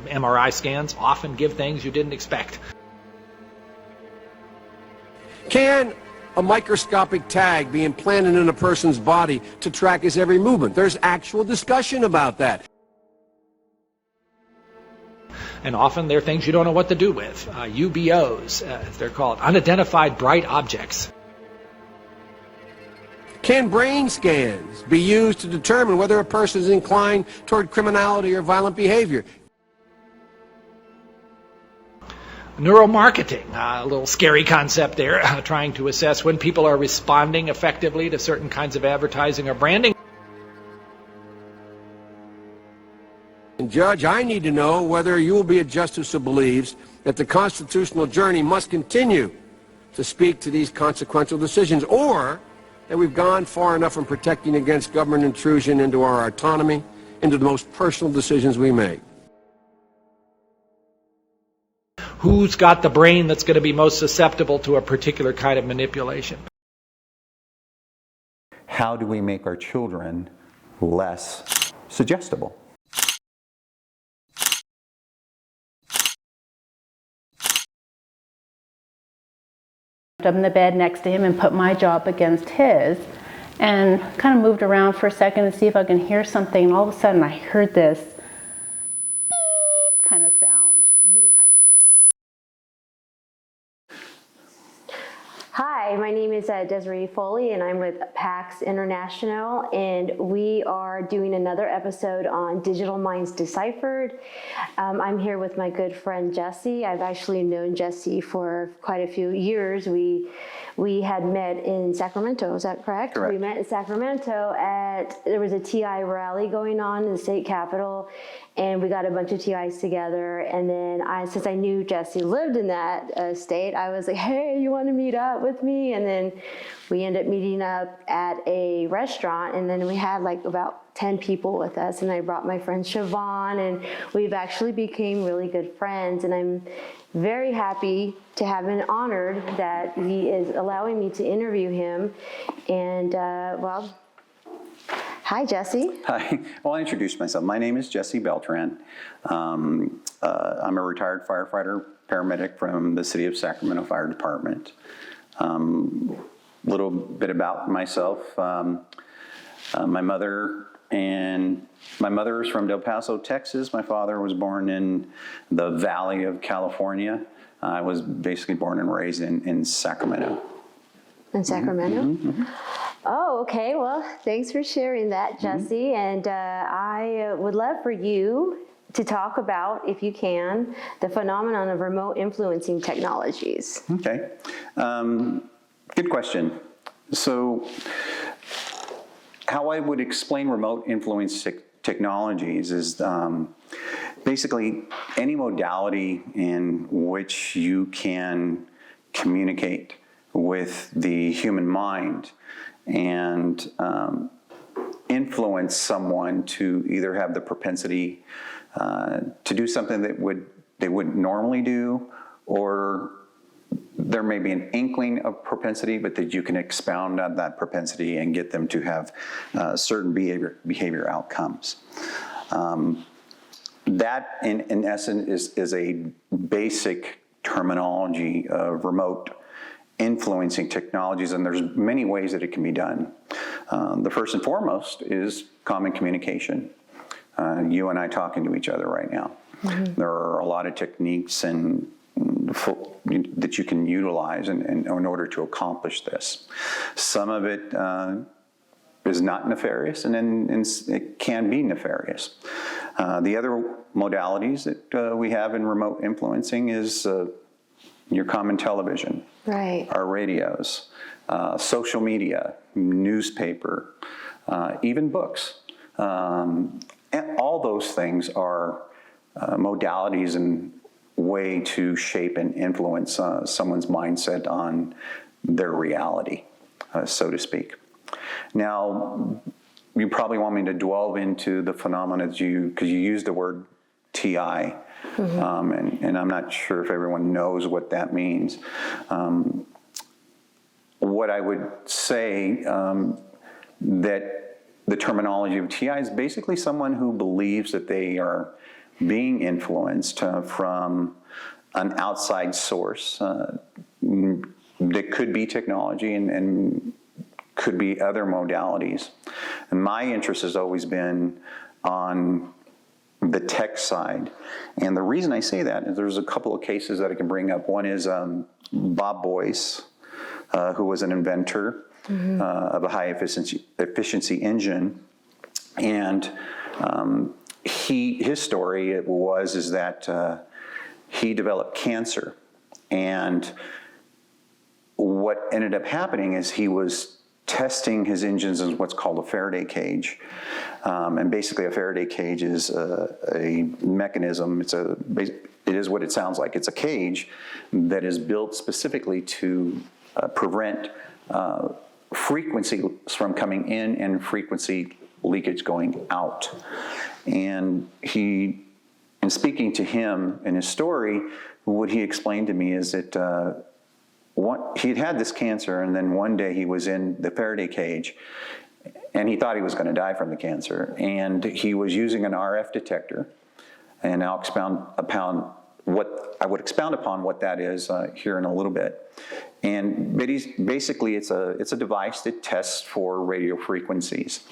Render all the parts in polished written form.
MRI scans often give things you didn't expect. Can a microscopic tag be implanted in a person's body to track his every movement? There's actual discussion about that. And often they're things you don't know what to do with. UBOs, as they're called, unidentified bright objects. Can brain scans be used to determine whether a person is inclined toward criminality or violent behavior? Neuromarketing, a little scary concept there, trying to assess when people are responding effectively to certain kinds of advertising or branding. And Judge, I need to know whether you will be a justice who believes that the constitutional journey must continue to speak to these consequential decisions, or that we've gone far enough in protecting against government intrusion into our autonomy, into the most personal decisions we make. Who's got the brain that's going to be most susceptible to a particular kind of manipulation? How do we make our children less suggestible? Up in the bed next to him and put my jaw up against his and kind of moved around for a second to see if I can hear something. And all of a sudden I heard this beep kind of sound, really high pitch. Hi, my name is Desiree Foley and I'm with PAX International, and we are doing another episode on Digital Minds Deciphered. I'm here with my good friend Jesse. I've actually known Jesse for quite a few years. We had met in Sacramento, is that correct? Correct. We met in Sacramento there was a TI rally going on in the state capitol, and we got a bunch of TIs together. And then since I knew Jesse lived in that state, I was like, hey, you want to meet up with me? And then we ended up meeting up at a restaurant, and then we had like about 10 people with us, and I brought my friend Siobhan, and we've actually became really good friends, and I'm very happy to have been honored that he is allowing me to interview him. And well, hi, Jesse. Hi. Well, I introduced myself. My name is Jesse Beltran. I'm a retired firefighter, paramedic from the City of Sacramento Fire Department. Little bit about myself. My mother is from Del Paso, Texas. My father was born in the Valley of California. I was basically born and raised in Sacramento. In Sacramento? Mm-hmm, mm-hmm. Oh, okay. Well, thanks for sharing that, Jesse. And I would love for you to talk about, if you can, the phenomenon of remote influencing technologies. Okay. Good question. So, how I would explain remote influence technologies is basically any modality in which you can communicate with the human mind and influence someone to either have the propensity to do something that they wouldn't normally do, or there may be an inkling of propensity, but that you can expound on that propensity and get them to have certain behavior outcomes. That, in essence, is a basic terminology of remote influencing technologies, and there's many ways that it can be done. The first and foremost is common communication. You and I talking to each other right now. Mm-hmm. There are a lot of techniques that you can utilize in order to accomplish this. Some of it is not nefarious, and then it can be nefarious. The other modalities that we have in remote influencing is your common television, right, our radios, social media, newspaper, even books. And all those things are modalities and way to shape and influence someone's mindset on their reality, so to speak. Now, you probably want me to delve into the phenomena because you used the word TI, mm-hmm. And I'm not sure if everyone knows what that means. What I would say that the terminology of TI is basically someone who believes that they are being influenced from an outside source that could be technology and could be other modalities. And my interest has always been on the tech side. And the reason I say that is there's a couple of cases that I can bring up. One is Bob Boyce, who was an inventor of a high efficiency engine. And his story is that he developed cancer. And what ended up happening is he was testing his engines in what's called a Faraday cage. And basically a Faraday cage is a mechanism, it is what it sounds like. It's a cage that is built specifically to prevent frequency from coming in and frequency leakage going out. And in speaking to him in his story, what he explained to me is that he'd had this cancer, and then one day he was in the Faraday cage, and he thought he was going to die from the cancer. And he was using an RF detector, and I'll expound upon what that is here in a little bit. But basically, it's a device that tests for radio frequencies.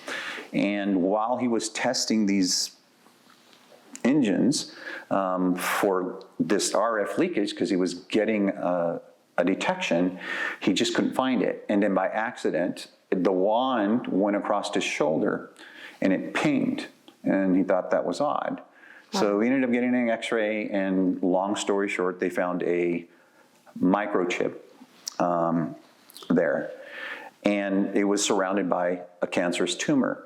And while he was testing these engines for this RF leakage, because he was getting a detection, he just couldn't find it. And then by accident, the wand went across his shoulder and it pinged, and he thought that was odd. So he ended up getting an x-ray, and long story short, they found a microchip there. And it was surrounded by a cancerous tumor.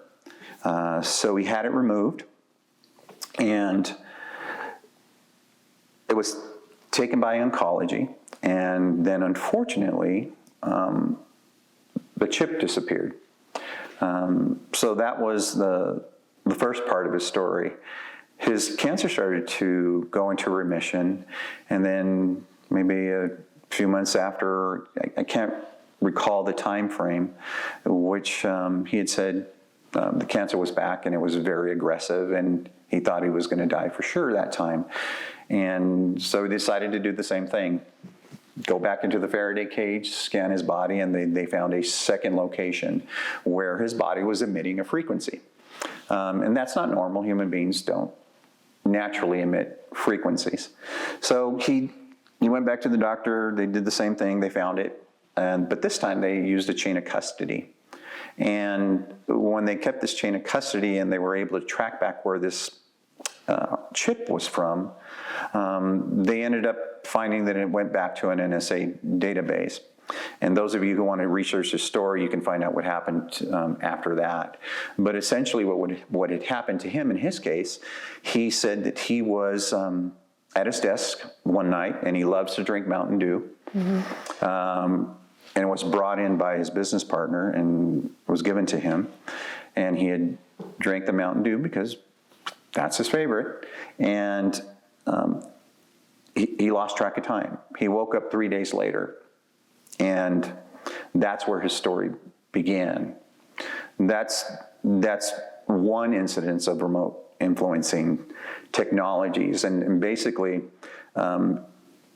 So he had it removed, and it was taken by oncology. And then unfortunately, the chip disappeared. So that was the first part of his story. His cancer started to go into remission, and then maybe a few months after, I can't recall the time frame, which he had said the cancer was back and it was very aggressive, and he thought he was going to die for sure that time. And so he decided to do the same thing. Go back into the Faraday cage, scan his body, and they found a second location where his body was emitting a frequency. And that's not normal. Human beings don't naturally emit frequencies. So he went back to the doctor. They did the same thing. They found it. But this time they used a chain of custody. And when they kept this chain of custody and they were able to track back where this chip was from, they ended up finding that it went back to an NSA database. And those of you who want to research the story, you can find out what happened after that. But essentially what had happened to him in his case, he said that he was at his desk one night, and he loves to drink Mountain Dew. And it was brought in by his business partner and was given to him. And he had drank the Mountain Dew because that's his favorite. And he lost track of time. He woke up 3 days later. And that's where his story began. That's one incidence of remote influencing technologies. And basically,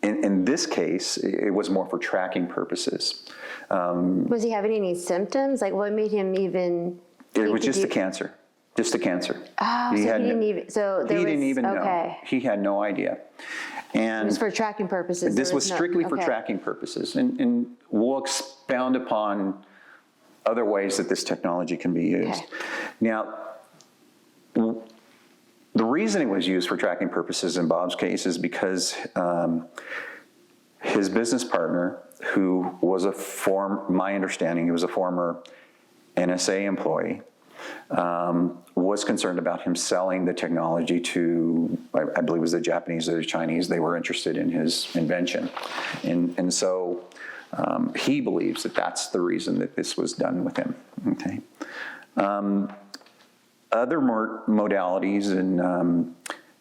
in this case, it was more for tracking purposes. Was he having any symptoms? Like, what made him even? It was just a cancer. Just a cancer. Oh, so he didn't even. So there he was, didn't even okay. know. He had no idea. And it was for tracking purposes. This was strictly for tracking purposes. And we'll expound upon other ways that this technology can be used. Okay. Now, the reason it was used for tracking purposes in Bob's case is because his business partner, who was my understanding, he was a former NSA employee, was concerned about him selling the technology to, I believe it was the Japanese or the Chinese. They were interested in his invention. And so he believes that that's the reason that this was done with him. Okay. Other modalities, and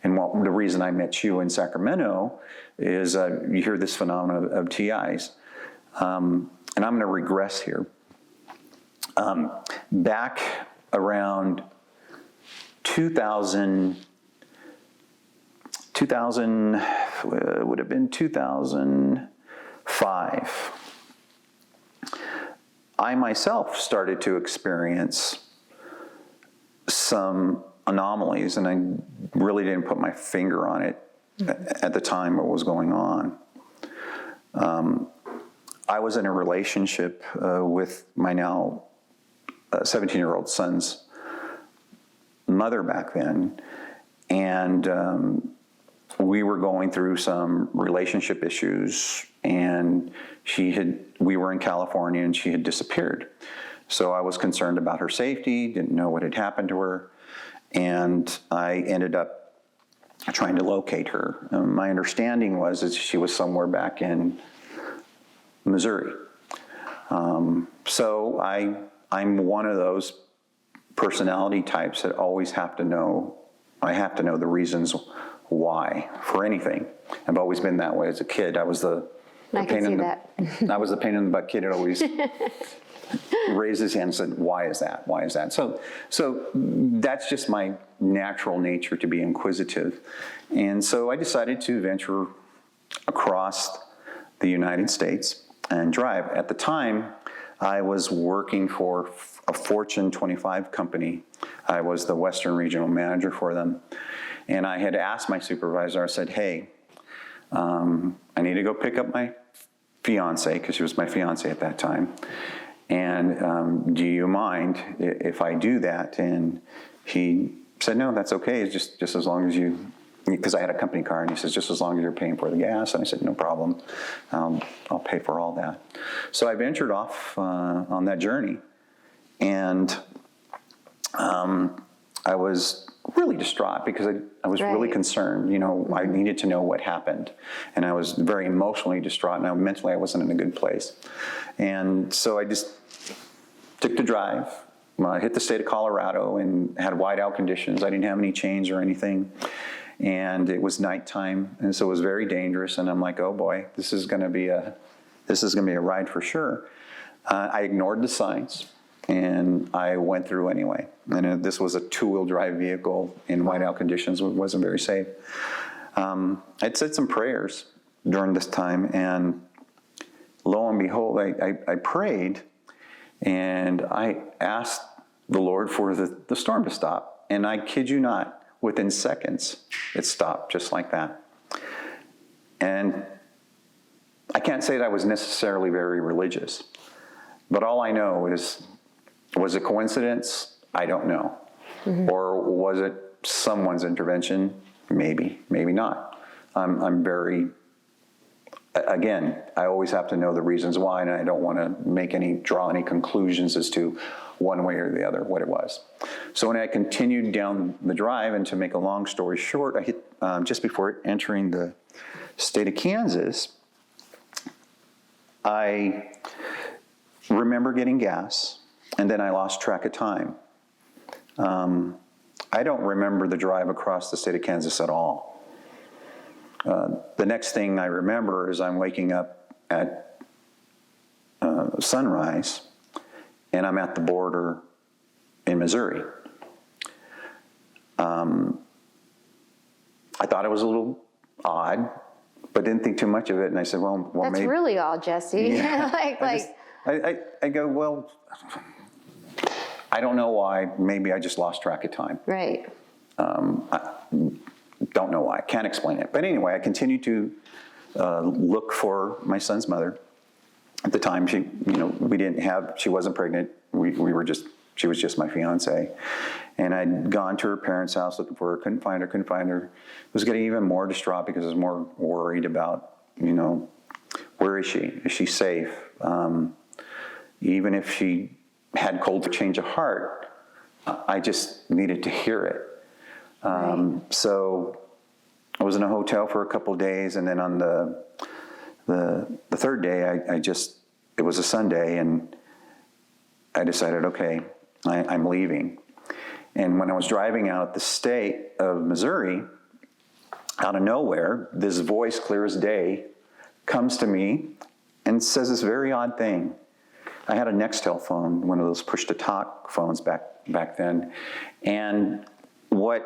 the reason I met you in Sacramento is you hear this phenomenon of TIs. And I'm going to regress here. Back around 2008, 2000, would have been 2005. I myself started to experience some anomalies, and I really didn't put my finger on it at the time what was going on. I was in a relationship with my now 17-year-old son's mother back then, and we were going through some relationship issues, and we were in California and she had disappeared. So I was concerned about her safety, didn't know what had happened to her, and I ended up trying to locate her. My understanding was that she was somewhere back in Missouri. So I'm one of those personality types that always I have to know the reasons why for anything. I've always been that way as a kid. I was the pain in the butt kid that always raised his hand and said, why is that? Why is that? So that's just my natural nature, to be inquisitive. And so I decided to venture across the United States and drive. At the time, I was working for a Fortune 25 company. I was the Western Regional Manager for them. And I had asked my supervisor, I said, hey, I need to go pick up my fiance, because she was my fiance at that time. And do you mind if I do that? And he said, no, that's okay. It's just as long as you, because I had a company car, and he says, just as long as you're paying for the gas. And I said, no problem. I'll pay for all that. So I ventured off on that journey. And I was really distraught because I was really concerned. You know, I needed to know what happened. And I was very emotionally distraught. Now, mentally, I wasn't in a good place. And so I just took the drive. I hit the state of Colorado and had whiteout conditions. I didn't have any chains or anything. And it was nighttime, and so it was very dangerous. And I'm like, oh boy, this is going to be a ride for sure. I ignored the signs, and I went through anyway. And this was a two-wheel drive vehicle in whiteout conditions. It wasn't very safe. I'd said some prayers during this time, and lo and behold, I prayed, and I asked the Lord for the storm to stop. And I kid you not, within seconds, it stopped just like that. And I can't say that I was necessarily very religious, but all I know is, was it coincidence? I don't know. Mm-hmm. Or was it someone's intervention? Maybe, maybe not. I'm very, again, I always have to know the reasons why, and I don't want to draw any conclusions as to one way or the other what it was. So when I continued down the drive, and to make a long story short, I hit, just before entering the state of Kansas, I remember getting gas, and then I lost track of time. I don't remember the drive across the state of Kansas at all. The next thing I remember is I'm waking up at sunrise, and I'm at the border in Missouri. I thought it was a little odd, but didn't think too much of it. And I said, well, that's maybe really odd, Jesse. Yeah. I go, well, I don't know why. Maybe I just lost track of time. Right. I don't know why. Can't explain it. But anyway, I continued to look for my son's mother. At the time, she wasn't pregnant. She was just my fiance. And I'd gone to her parents' house looking for her, couldn't find her. Was getting even more distraught because I was more worried about, where is she? Is she safe? Even if she had cold change of heart, I just needed to hear it. So I was in a hotel for a couple of days, and then on the third day, it was a Sunday, and I decided, okay, I'm leaving. And when I was driving out the state of Missouri, out of nowhere, this voice, clear as day, comes to me and says this very odd thing. I had a Nextel phone, one of those push-to-talk phones back then, and what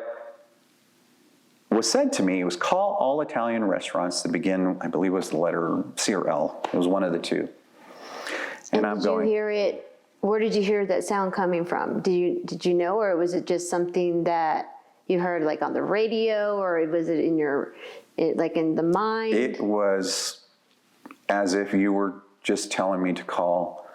was said to me was call all Italian restaurants that begin, I believe it was the letter C or L. It was one of the two. And I'm did going, you hear it? Where did you hear that sound coming from? Did you know, or was it just something that you heard like on the radio, or was it in like in the mind? it was as if you were just telling me to call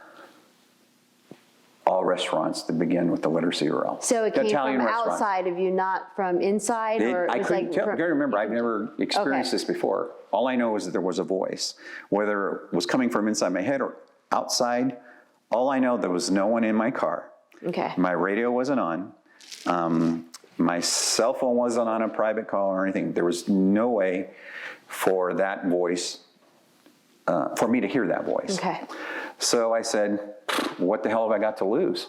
all restaurants that begin with the letter C or L. So it came Italian from restaurants. outside of you, not from inside, or I it was couldn't like tell. You gotta remember, I've never experienced Okay. this before. All I know is that there was a voice. Whether it was coming from inside my head or outside, all I know, there was no one in my car. Okay. My radio wasn't on. My cell phone wasn't on a private call or anything. There was no way for that voice, for me to hear that voice. Okay. So I said, what the hell have I got to lose?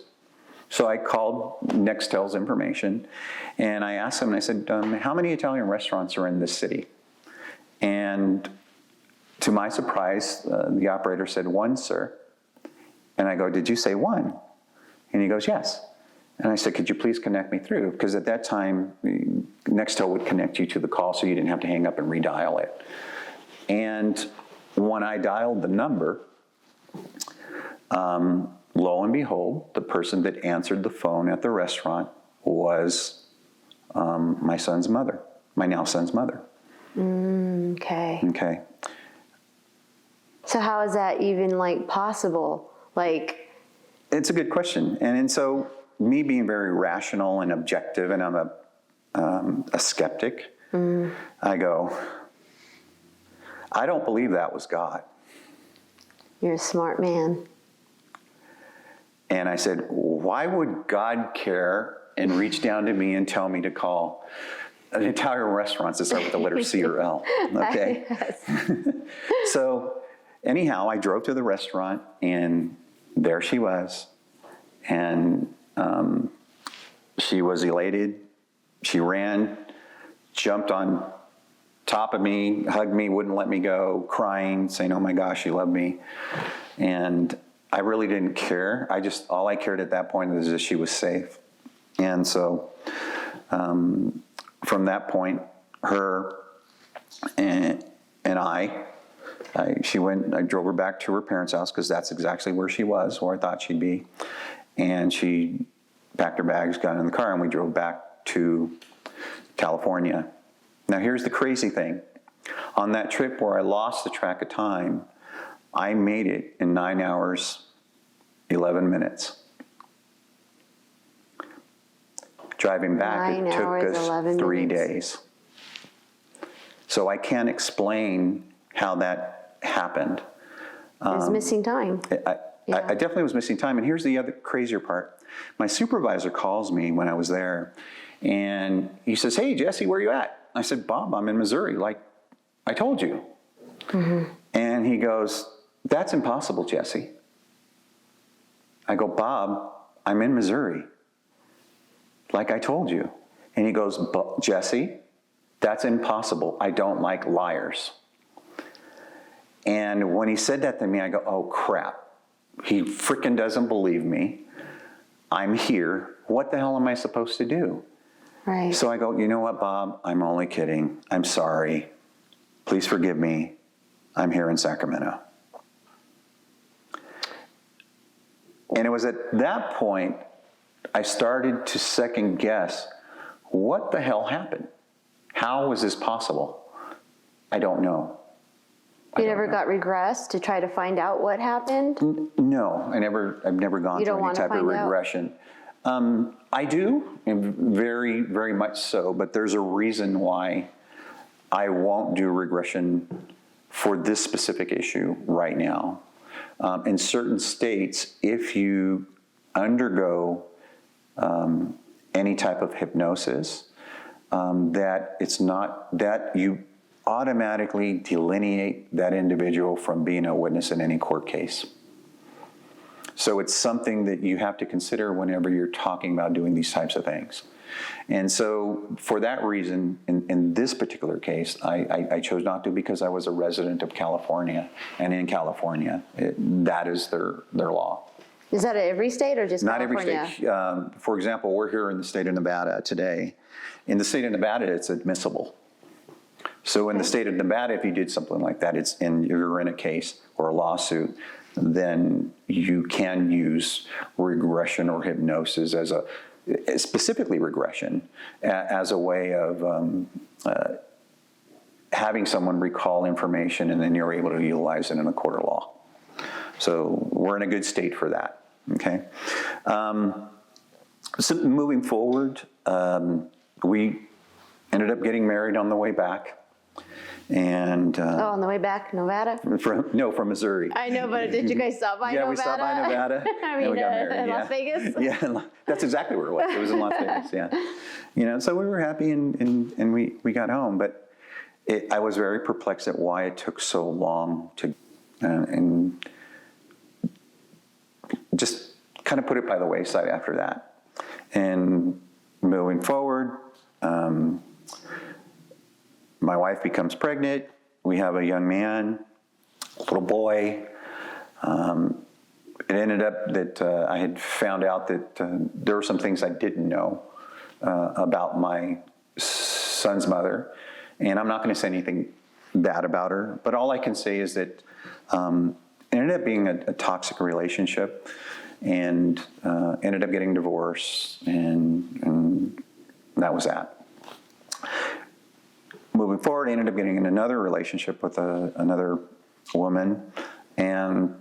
So I called Nextel's information, and I asked them, and I said, how many Italian restaurants are in this city? And to my surprise, the operator said, 1, sir. And I go, did you say 1? And he goes, yes. And I said, could you please connect me through? Because at that time, Nextel would connect you to the call so you didn't have to hang up and redial it. And when I dialed the number, lo and behold, the person that answered the phone at the restaurant was my son's mother, my now son's mother. Okay. Okay. So how is that even like possible? Like, It's a good question. And so me being very rational and objective, and I'm a skeptic, I go, I don't believe that was God. you're a smart man. And I said, why would God care and reach down to me and tell me to call an Italian restaurant that start with the letter C or L? Okay. So anyhow, I drove to the restaurant, and there she was. And she was elated. She ran, jumped on top of me, hugged me, wouldn't let me go, crying, saying, oh my gosh, she loved me. And I really didn't care. All I cared at that point was that she was safe. And so from that point, her and I drove her back to her parents' house, because that's exactly where she was, where I thought she'd be. And she packed her bags, got in the car, and we drove back to California. Now, here's the crazy thing. On that trip where I lost the track of time, I made it in 9 hours, 11 minutes. Driving back, 9 it took hours, us 11 3 minutes. days. So I can't explain how that happened. It was missing time. I definitely was missing time. And here's the other crazier part. My supervisor calls me when I was there, and he says, hey, Jesse, where are you at? I said, Bob, I'm in Missouri, like I told you. And he goes, that's impossible, Jesse. I go, Bob, I'm in Missouri, like I told you. And he goes, Jesse, that's impossible. I don't like liars. And when he said that to me, I go, oh, crap. He freaking doesn't believe me. I'm here. What the hell am I supposed to do? Right. So I go, you know what, Bob? I'm only kidding. I'm sorry. Please forgive me. I'm here in Sacramento. And it was at that point I started to second guess, what the hell happened? How was this possible? I don't know. You never got regressed to try to find out what happened? No, I've never gone You through don't any wanna type of find out? regression. I do, and very, very much so, but there's a reason why I won't do regression for this specific issue right now. In certain states, if you undergo any type of hypnosis, that you automatically delineate that individual from being a witness in any court case. So it's something that you have to consider whenever you're talking about doing these types of things. And so for that reason, in this particular case, I chose not to, because I was a resident of California. And in California, that is their law. Is that at every state or just Not every California? state. For example, we're here in the state of Nevada today. In the state of Nevada, it's admissible. So in the state of Nevada, if you did something like that, you're in a case or a lawsuit, then you can use regression or hypnosis specifically regression, as a way of having someone recall information, and then you're able to utilize it in a court of law. So we're in a good state for that, okay? So moving forward, we ended up getting married on the way back. And On the way back, Nevada? from Missouri. I know, but did you guys stop by Nevada? Yeah, we stopped by Nevada. I mean, and we got married. Las Vegas? Yeah, that's exactly where it was. It was in Las Vegas, yeah. So we were happy and we got home, but I was very perplexed at why it took so long to, and just kind of put it by the wayside after that. And moving forward, my wife becomes pregnant. We have a young man, a little boy. It ended up that I had found out that there were some things I didn't know about my son's mother. And I'm not going to say anything bad about her, but all I can say is that it ended up being a toxic relationship, and ended up getting divorced, and that was that. Moving forward, I ended up getting in another relationship with another woman, and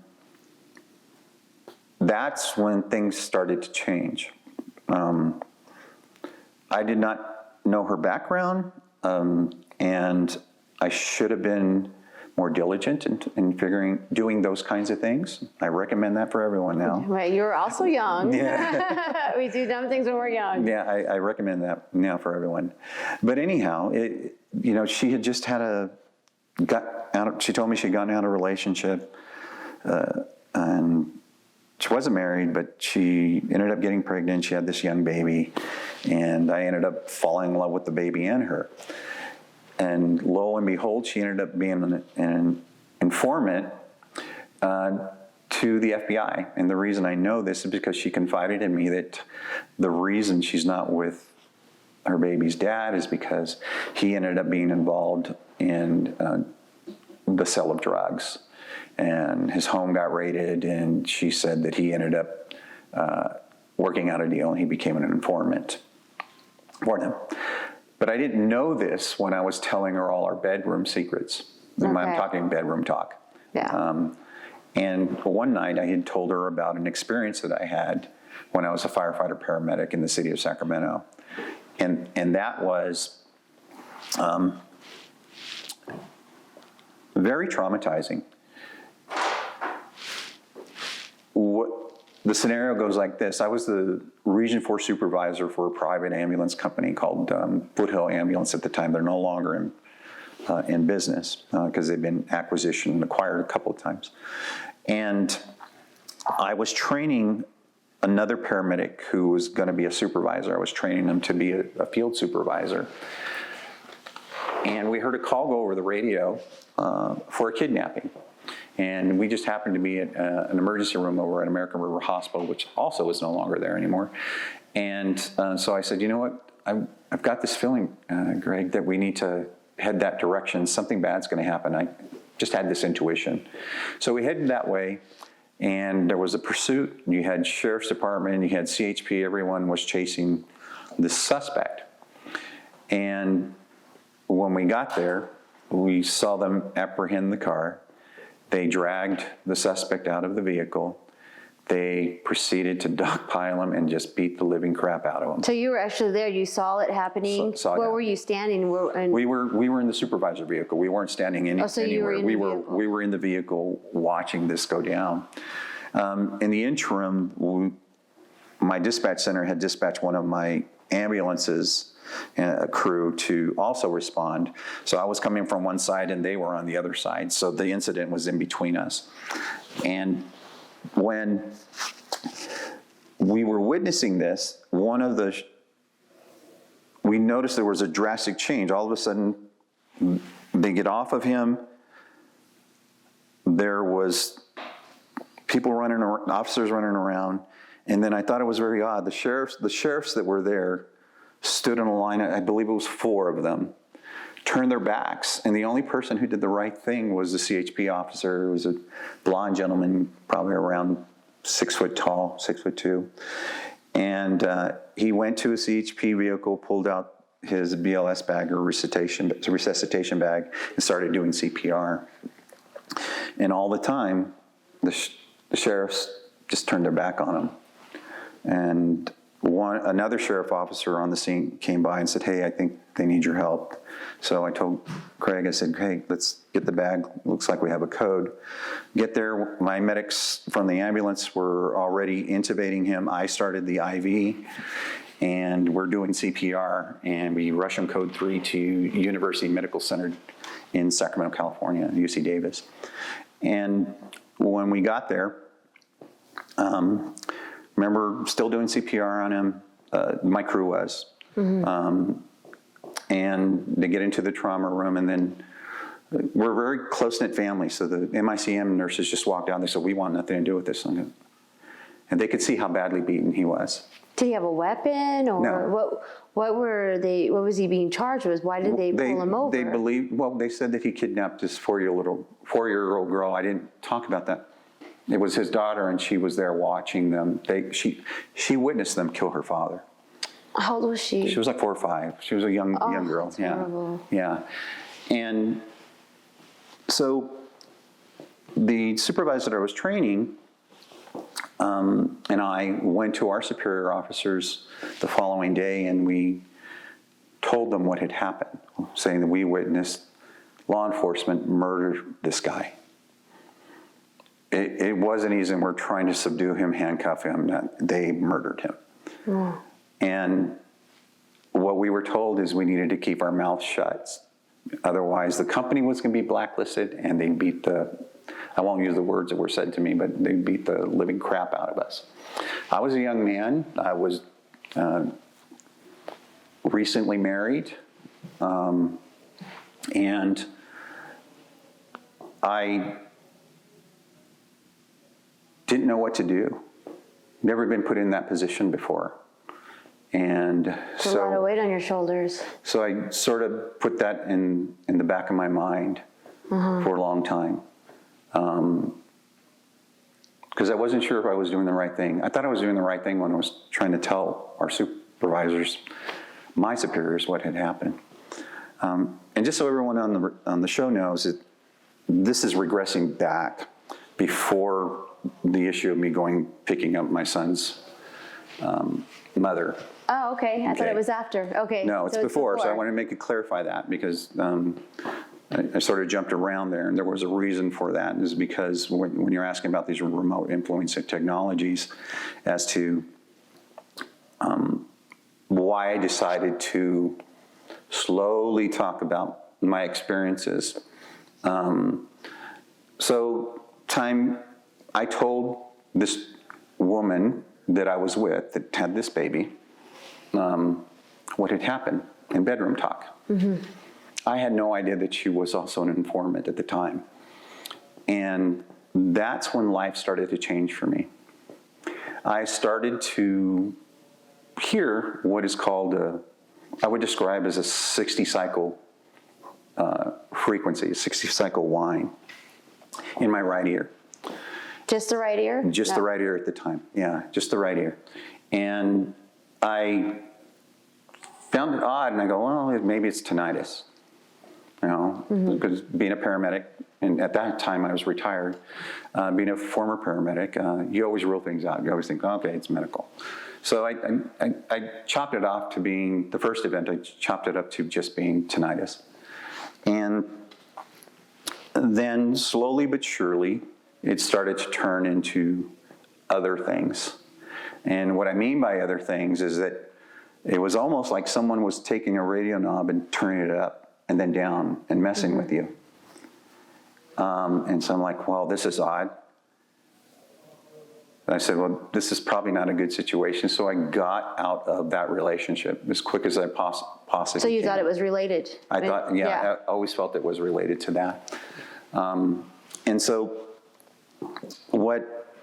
that's when things started to change. I did not know her background, and I should have been more diligent in doing those kinds of things. I recommend that for everyone now. Right, you're also young. Yeah. We do dumb things when we're young. Yeah, I recommend that now for everyone. But anyhow, she had just she told me she'd gotten out of a relationship, and she wasn't married, but she ended up getting pregnant. She had this young baby, and I ended up falling in love with the baby and her. And lo and behold, she ended up being an informant to the FBI. And the reason I know this is because she confided in me that the reason she's not with her baby's dad is because he ended up being involved in the sale of drugs. And his home got raided, and she said that he ended up working out a deal, and he became an informant for them. But I didn't know this when I was telling her all our bedroom secrets. Okay. I'm talking bedroom talk. Yeah. And one night I had told her about an experience that I had when I was a firefighter paramedic in the city of Sacramento. And that was very traumatizing. The scenario goes like this. I was the Region 4 supervisor for a private ambulance company called Foothill Ambulance at the time. They're no longer in business because they've been acquisition and acquired a couple of times. And I was training another paramedic who was going to be a supervisor. I was training him to be a field supervisor. And we heard a call go over the radio for a kidnapping. And we just happened to be at an emergency room over at American River Hospital, which also is no longer there anymore. And so I said, you know what, I've got this feeling, Greg, that we need to head that direction. Something bad's going to happen. I just had this intuition. So we headed that way, and there was a pursuit. You had Sheriff's Department, you had CHP, everyone was chasing the suspect. And when we got there, we saw them apprehend the car. They dragged the suspect out of the vehicle. They proceeded to dogpile him and just beat the living crap out of him. So you were actually there. You saw it happening. Where were you standing? We were in the supervisor vehicle. We weren't standing anywhere. You were in the vehicle. We were in the vehicle watching this go down. In the interim, my dispatch center had dispatched one of my ambulances, a crew, to also respond. So I was coming from one side and they were on the other side. So the incident was in between us. And when we were witnessing this, we noticed there was a drastic change. All of a sudden, they get off of him. There was people running around, officers running around. And then I thought it was very odd. The sheriffs that were there stood in a line, I believe it was 4 of them, turned their backs. And the only person who did the right thing was the CHP officer. It was a blonde gentleman, probably around 6 foot tall, 6'2". And he went to a CHP vehicle, pulled out his BLS bag or resuscitation bag, and started doing CPR. And all the time, the sheriffs just turned their back on him. And another sheriff officer on the scene came by and said, "Hey, I think they need your help." So I told Craig, I said, "Hey, let's get the bag. Looks like we have a code." Get there, my medics from the ambulance were already intubating him. I started the IV, and we're doing CPR, and we rush him code 3 to University Medical Center in Sacramento, California, UC Davis. And when we got there, remember still doing CPR on him, my crew was. And they get into the trauma room, and then we're a very close-knit family, so the MICM nurses just walked down. They said, "We want nothing to do with this." And they could see how badly beaten he was. Did he have a weapon, or No. what was he being charged with? Why did they pull him over? They said that he kidnapped this 4-year-old girl. I didn't talk about that. It was his daughter, and she was there watching them. She witnessed them kill her father. How old was she? She was like 4 or 5. She was a young girl. That's horrible. Yeah. And so the supervisor that I was training, and I went to our superior officers the following day, and we told them what had happened, saying that we witnessed law enforcement murder this guy. It wasn't easy, and we're trying to subdue him, handcuff him. They murdered him. Oh. And what we were told is we needed to keep our mouths shut. Otherwise, the company was going to be blacklisted, and they beat I won't use the words that were said to me, but they beat the living crap out of us. I was a young man. I was recently married, and I didn't know what to do. Never been put in that position before. And It's a lot of weight on your shoulders. So I sort of put that in the back of my mind for a long time. Because I wasn't sure if I was doing the right thing. I thought I was doing the right thing when I was trying to tell our supervisors, my superiors, what had happened. And just so everyone on the show knows, that this is regressing back before the issue of me picking up my son's mother. Oh, okay. I thought it was after. Okay. No, it's so before. So I want to clarify that, because I sort of jumped around there, and there was a reason for that. Is because when you're asking about these remote influencing technologies, as to why I decided to slowly talk about my experiences. I told this woman that I was with, that had this baby, what had happened in bedroom talk. I had no idea that she was also an informant at the time. And that's when life started to change for me. I started to hear what is called I would describe as a 60-cycle frequency, a 60-cycle whine in my right ear. Just the right ear? Just the right ear at the time. Yeah, just the right ear. And I found it odd, and I go, well, maybe it's tinnitus. You know, because being a paramedic, and at that time I was retired, being a former paramedic, you always rule things out. You always think, okay, it's medical. So I chopped it off to being, the first event, I chopped it up to just being tinnitus. And then slowly but surely, it started to turn into other things. And what I mean by other things is that it was almost like someone was taking a radio knob and turning it up and then down and messing with you. And so I'm like, well, this is odd. And I said, well, this is probably not a good situation. So I got out of that relationship as quick as I possibly So you can. thought it was related? I thought, I always felt it was related to that. And so what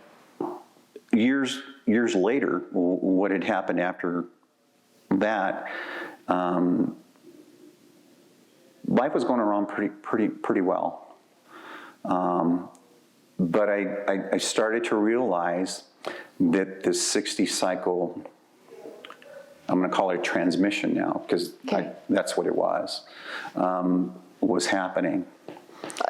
years later, what had happened after that, life was going around pretty well. But I started to realize that the 60 cycle, I'm going to call it transmission now, because that's what it was happening.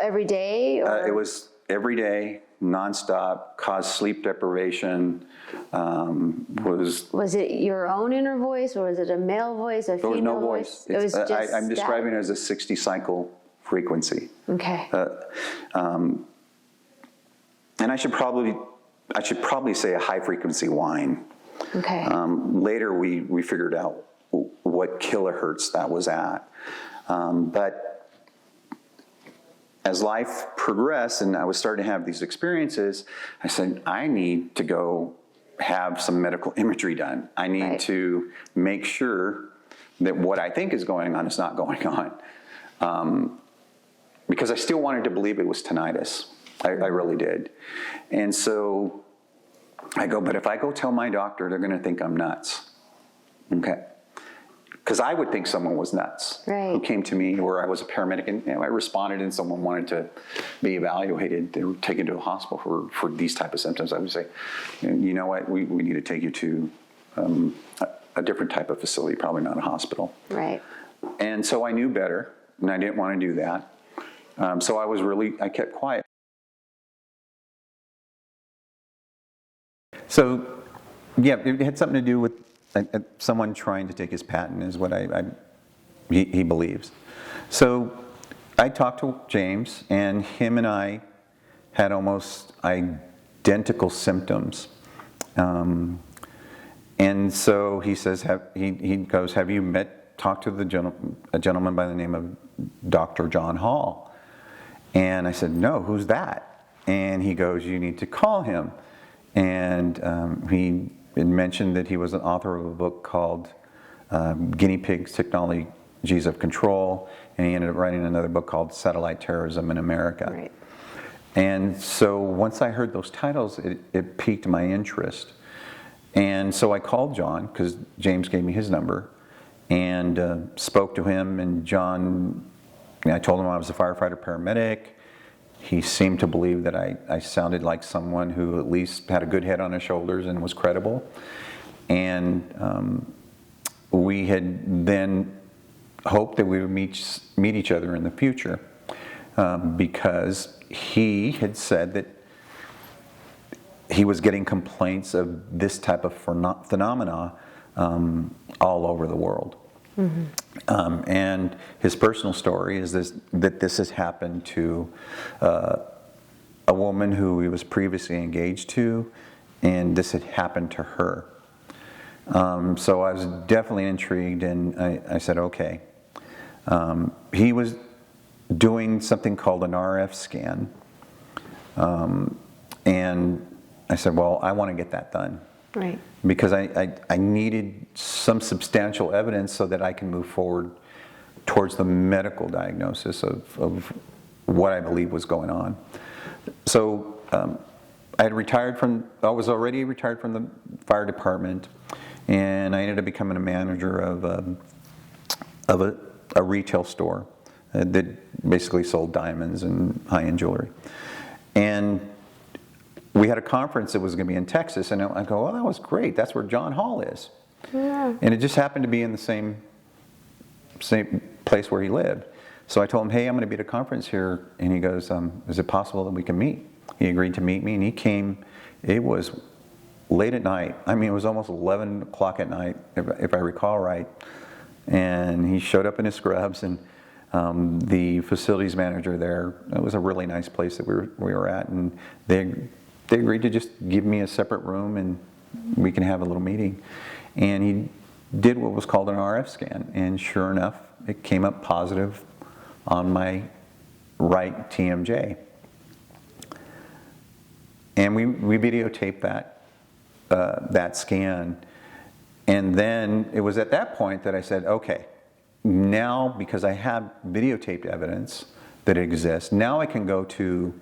Every day? Or? It was every day, nonstop, caused sleep deprivation. Was it your own inner voice, or was it a male voice, a female There was no voice. It was just I'm describing it as a 60 cycle frequency. Okay. And I should probably say a high frequency whine. Okay. Later, we figured out what kilohertz that was at. But as life progressed and I was starting to have these experiences, I said, I need to go have some medical imagery done. I need to make sure that what I think is going on is not going on. Because I still wanted to believe it was tinnitus. I really did. And so I go, but if I go tell my doctor, they're going to think I'm nuts. Okay. Because I would think someone was nuts who came to me, or I was a paramedic, and I responded and someone wanted to be evaluated. They were taken to a hospital for these type of symptoms. I would say, you know what, we need to take you to a different type of facility, probably not a hospital. Right. And so I knew better, and I didn't want to do that. So I kept quiet. So, yeah, it had something to do with someone trying to take his patent, is what he believes. So I talked to James, and him and I had almost identical symptoms. And so he says, he goes, have you talked to a gentleman by the name of Dr. John Hall? And I said, no, who's that? And he goes, you need to call him. And he had mentioned that he was an author of a book called Guinea Pigs, Technologies of Control, and he ended up writing another book called Satellite Terrorism in America. Right. And so once I heard those titles, it piqued my interest. And so I called John, because James gave me his number, and spoke to him. And John, I told him I was a firefighter paramedic. He seemed to believe that I sounded like someone who at least had a good head on his shoulders and was credible. And we had then hoped that we would meet each other in the future, because he had said that he was getting complaints of this type of phenomena all over the world. Mm-hmm. And his personal story is that this has happened to a woman who he was previously engaged to, and this had happened to her. So I was definitely intrigued, and I said, okay. He was doing something called an RF scan, and I said, well, I want to get that done. Right. Because I needed some substantial evidence so that I can move forward towards the medical diagnosis of what I believe was going on. So I was already retired from the fire department, and I ended up becoming a manager of a retail store that basically sold diamonds and high-end jewelry. And we had a conference that was going to be in Texas, and I go, oh, that was great. That's where John Hall is. Yeah. And it just happened to be in the same place where he lived. So I told him, hey, I'm going to be at a conference here. And he goes, is it possible that we can meet? He agreed to meet me, and he came. It was late at night. I mean, it was almost 11 o'clock at night, if I recall right. And he showed up in his scrubs, and the facilities manager there, it was a really nice place that we were at, and they agreed to just give me a separate room and we can have a little meeting. And he did what was called an RF scan, and sure enough, it came up positive on my right TMJ. And we videotaped that scan. And then it was at that point that I said, okay, now because I have videotaped evidence that exists, now I can go to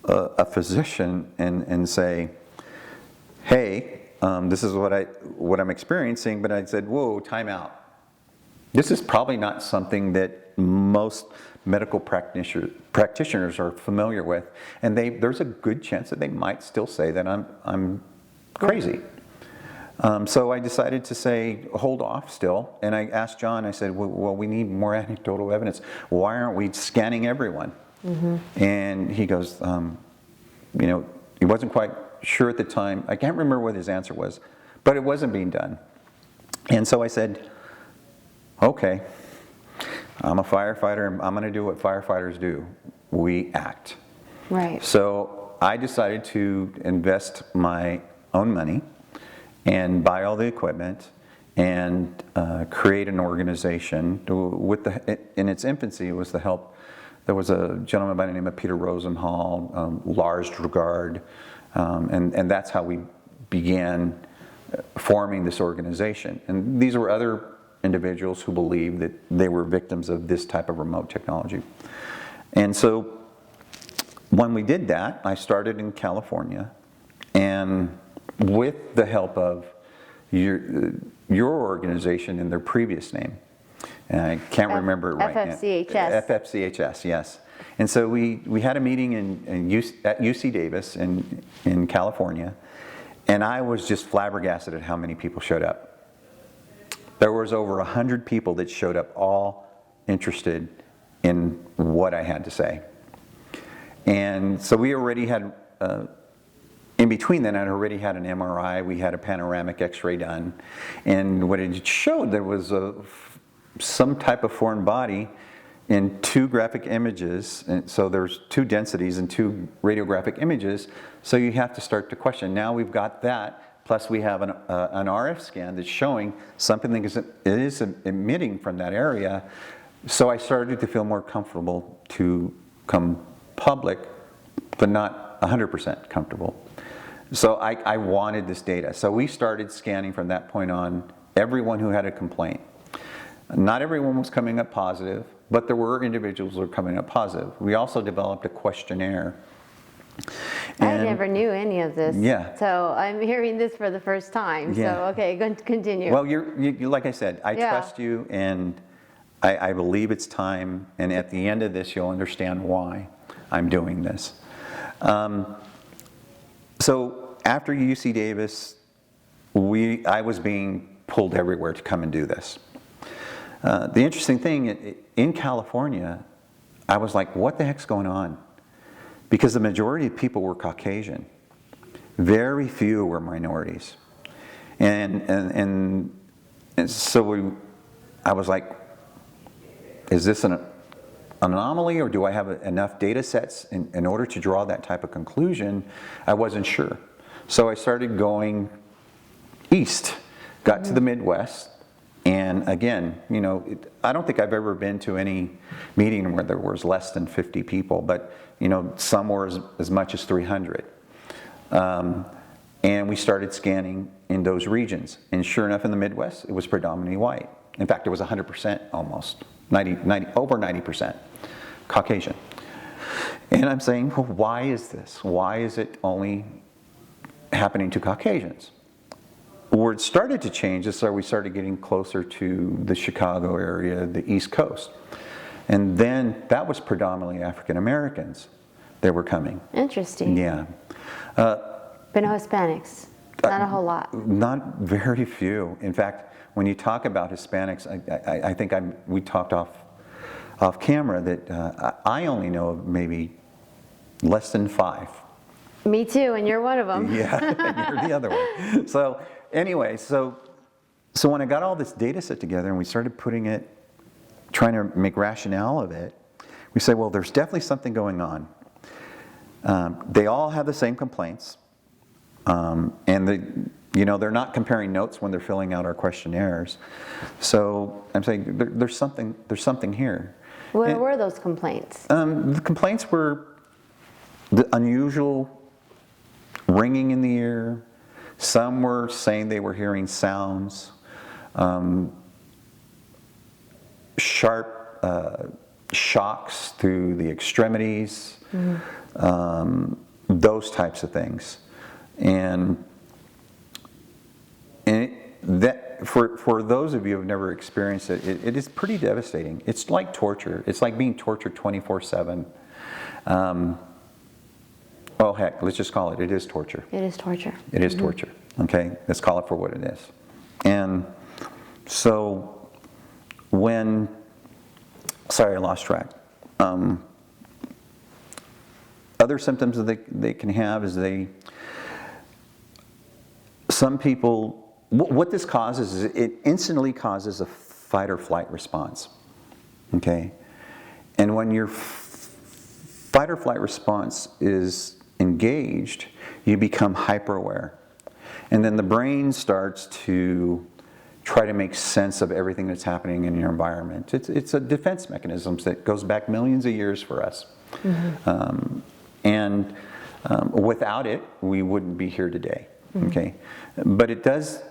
a physician and say, hey, this is what I'm experiencing, but I said, whoa, time out. This is probably not something that most medical practitioners are familiar with, and there's a good chance that they might still say that I'm crazy. So I decided to say, hold off still, and I asked John, I said, well, we need more anecdotal evidence. Why aren't we scanning everyone? And he goes, he wasn't quite sure at the time. I can't remember what his answer was, but it wasn't being done. And so I said, okay, I'm a firefighter, and I'm going to do what firefighters do. We act. Right. So I decided to invest my own money and buy all the equipment and create an organization. In its infancy, it was the help. There was a gentleman by the name of Peter Rosenhall, Lars Drugard, and that's how we began forming this organization. And these were other individuals who believed that they were victims of this type of remote technology. And so when we did that, I started in California, and with the help of your organization in their previous name, and I can't remember it right now. FFCHS. FFCHS, yes. And so we had a meeting at UC Davis in California, and I was just flabbergasted at how many people showed up. There was over 100 people that showed up, all interested in what I had to say. And so we already had, in between then, I'd already had an MRI, we had a panoramic x-ray done, and what it showed, there was some type of foreign body in 2 graphic images, and so there's 2 densities and 2 radiographic images, so you have to start to question. Now we've got that, plus we have an RF scan that's showing something that is emitting from that area. So I started to feel more comfortable to come public, but not 100% comfortable. So I wanted this data. So we started scanning from that point on everyone who had a complaint. Not everyone was coming up positive, but there were individuals who were coming up positive. We also developed a questionnaire. I never knew any of this. Yeah. So I'm hearing this for the first time. Yeah. So, okay, continue. Well, you like I said, I trust you, and I believe it's time, and at the end of this, you'll understand why I'm doing this. So after UC Davis, I was being pulled everywhere to come and do this. The interesting thing, in California, I was like, what the heck's going on? Because the majority of people were Caucasian. Very few were minorities. And so I was like, is this an anomaly, or do I have enough data sets in order to draw that type of conclusion? I wasn't sure. So I started going east, got to the Midwest, and again, I don't think I've ever been to any meeting where there was less than 50 people, but some were as much as 300. And we started scanning in those regions. And sure enough, in the Midwest, it was predominantly white. In fact, it was 100% almost, over 90% Caucasian. And I'm saying, well, why is this? Why is it only happening to Caucasians? Where it started to change is we started getting closer to the Chicago area, the East Coast. And then that was predominantly African Americans that were coming. Interesting. Yeah. But no Hispanics. Not a whole lot. Not very few. In fact, when you talk about Hispanics, I think we talked off camera that I only know of maybe less than 5. Me too, and you're one of them. Yeah, you're the other one. So anyway, so when I got all this data set together and we started trying to make rationale of it, we said, well, there's definitely something going on. They all have the same complaints, and they're not comparing notes when they're filling out our questionnaires. So I'm saying there's something here. What were those complaints? The complaints were the unusual ringing in the ear. Some were saying they were hearing sounds, sharp shocks through the extremities, those types of things. And that for those of you who've never experienced it, it is pretty devastating. It's like torture. It's like being tortured 24/7. Oh heck, let's just call it. It is torture. It is torture. It is torture. Okay, let's call it for what it is. And so when, sorry, I lost track. Other symptoms that they can have is some people, what this causes is it instantly causes a fight or flight response. Okay, and when your fight or flight response is engaged, you become hyper aware. And then the brain starts to try to make sense of everything that's happening in your environment. It's a defense mechanism that goes back millions of years for us. And without it, we wouldn't be here today. Okay, but it does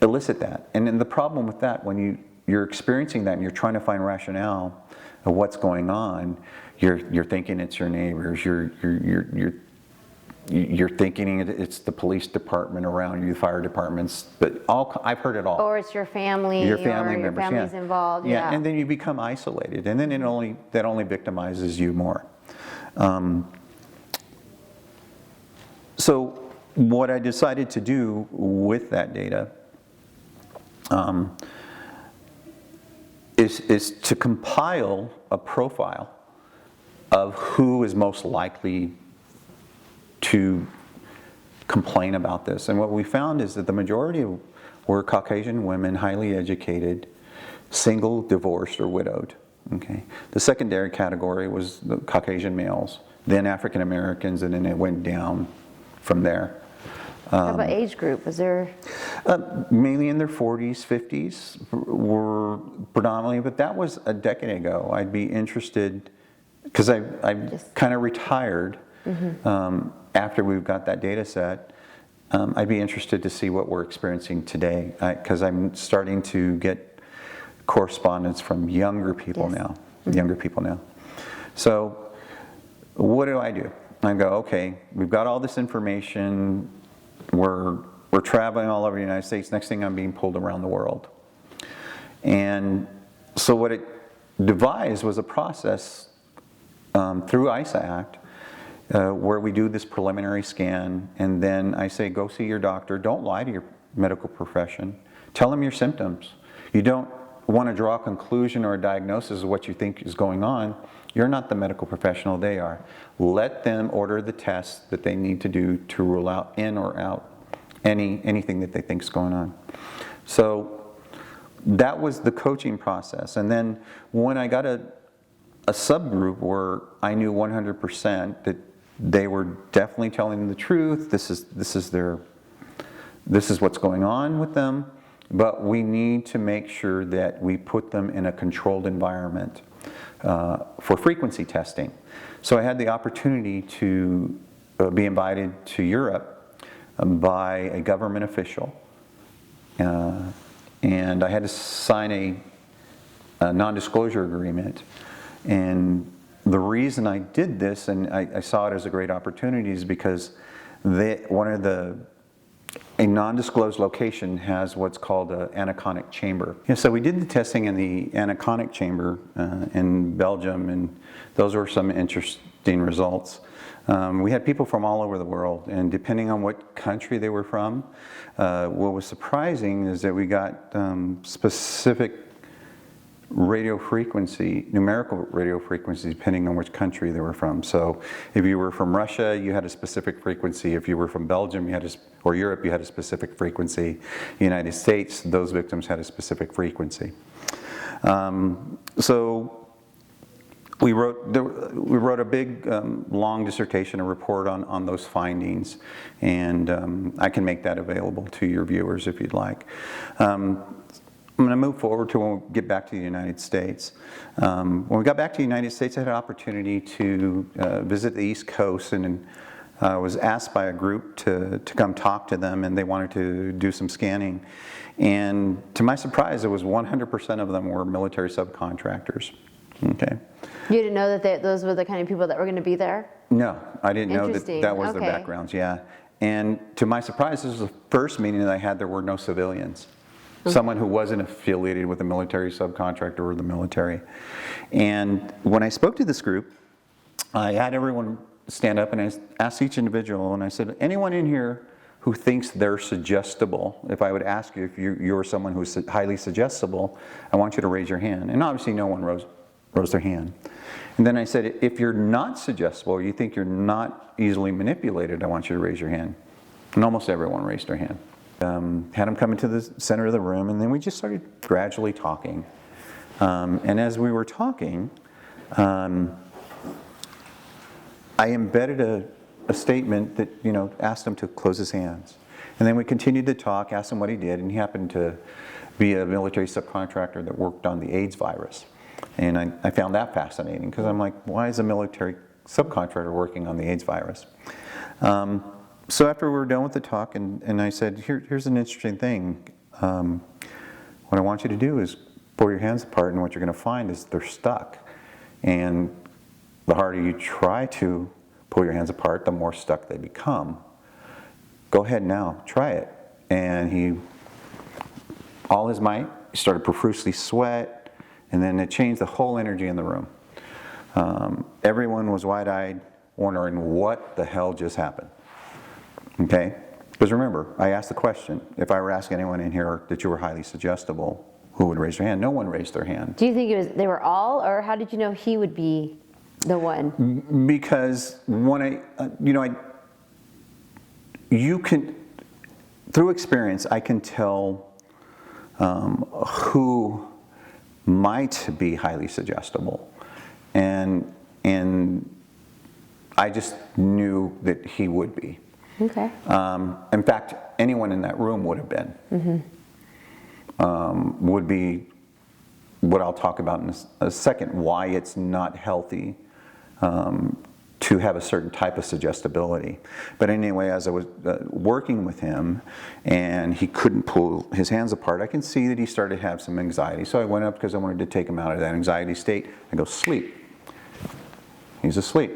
elicit that. And then the problem with that, when you're experiencing that and you're trying to find rationale of what's going on, you're thinking it's your neighbors, you're thinking it's the police department around you, the fire departments, but I've heard it all. Or it's your family, your family or members, your family's involved. Yeah, and then you become isolated, and then that only victimizes you more. So what I decided to do with that data is to compile a profile of who is most likely to complain about this. And what we found is that the majority were Caucasian women, highly educated, single, divorced, or widowed. Okay. The secondary category was the Caucasian males, then African Americans, and then it went down from there. How about age group? Was there? Mainly in their 40s, 50s were predominantly, but that was a decade ago. I'd be interested, because I kind of retired after we've got that data set. I'd be interested to see what we're experiencing today, because I'm starting to get correspondence from younger people now. Younger people now. So what do? I go, okay, we've got all this information. We're traveling all over the United States. Next thing, I'm being pulled around the world. And so what it devised was a process through ISA Act where we do this preliminary scan, and then I say, go see your doctor. Don't lie to your medical profession. Tell them your symptoms. You don't want to draw a conclusion or a diagnosis of what you think is going on. You're not the medical professional, they are. Let them order the tests that they need to do to rule out in or out anything that they think is going on. So that was the coaching process. And then when I got a subgroup where I knew 100% that they were definitely telling the truth, this is what's going on with them, but we need to make sure that we put them in a controlled environment for frequency testing. So I had the opportunity to be invited to Europe by a government official, and I had to sign a non-disclosure agreement. And the reason I did this, and I saw it as a great opportunity, is because a non-disclosed location has what's called an anechoic chamber. Yeah, so we did the testing in the anechoic chamber in Belgium, and those were some interesting results. We had people from all over the world, and depending on what country they were from, what was surprising is that we got specific radio frequency, numerical radio frequency, depending on which country they were from. So if you were from Russia, you had a specific frequency. If you were from Belgium, or Europe, you had a specific frequency. United States, those victims had a specific frequency. So we wrote a big, long dissertation, a report on those findings, and I can make that available to your viewers if you'd like. I'm going to move forward to when we get back to the United States. When we got back to the United States, I had an opportunity to visit the East Coast, and I was asked by a group to come talk to them, and they wanted to do some scanning. And to my surprise, it was 100% of them were military subcontractors. Okay. You didn't know that those were the kind of people that were going to be there? No, I didn't know that was Okay. their backgrounds, yeah. And to my surprise, this was the first meeting that I had, there were no civilians. Someone who wasn't affiliated with a military subcontractor or the military. And when I spoke to this group, I had everyone stand up and I asked each individual, and I said, anyone in here who thinks they're suggestible, if I would ask you if you're someone who's highly suggestible, I want you to raise your hand. And obviously no one rose their hand. And then I said, if you're not suggestible, or you think you're not easily manipulated, I want you to raise your hand. And almost everyone raised their hand. Had them come into the center of the room, and then we just started gradually talking. And as we were talking, I embedded a statement that, asked him to close his hands. And then we continued to talk, asked him what he did, and he happened to be a military subcontractor that worked on the AIDS virus. And I found that fascinating, because I'm like, why is a military subcontractor working on the AIDS virus? So after we were done with the talk, and I said, here's an interesting thing. What I want you to do is pull your hands apart, and what you're going to find is they're stuck. And the harder you try to pull your hands apart, the more stuck they become. Go ahead now, try it. And all his might, he started profusely sweat, and then it changed the whole energy in the room. Everyone was wide-eyed, wondering what the hell just happened. Okay? Because remember, I asked the question, if I were asking anyone in here that you were highly suggestible, who would raise their hand? No one raised their hand. Do you think they were all, or how did you know he would be the one? Because when you can, through experience, I can tell who might be highly suggestible. And I just knew that he would be. Okay. In fact, anyone in that room would have been. Would be what I'll talk about in a second, why it's not healthy to have a certain type of suggestibility. But anyway, as I was working with him and he couldn't pull his hands apart, I can see that he started to have some anxiety. So I went up because I wanted to take him out of that anxiety state. I go, sleep. He's asleep.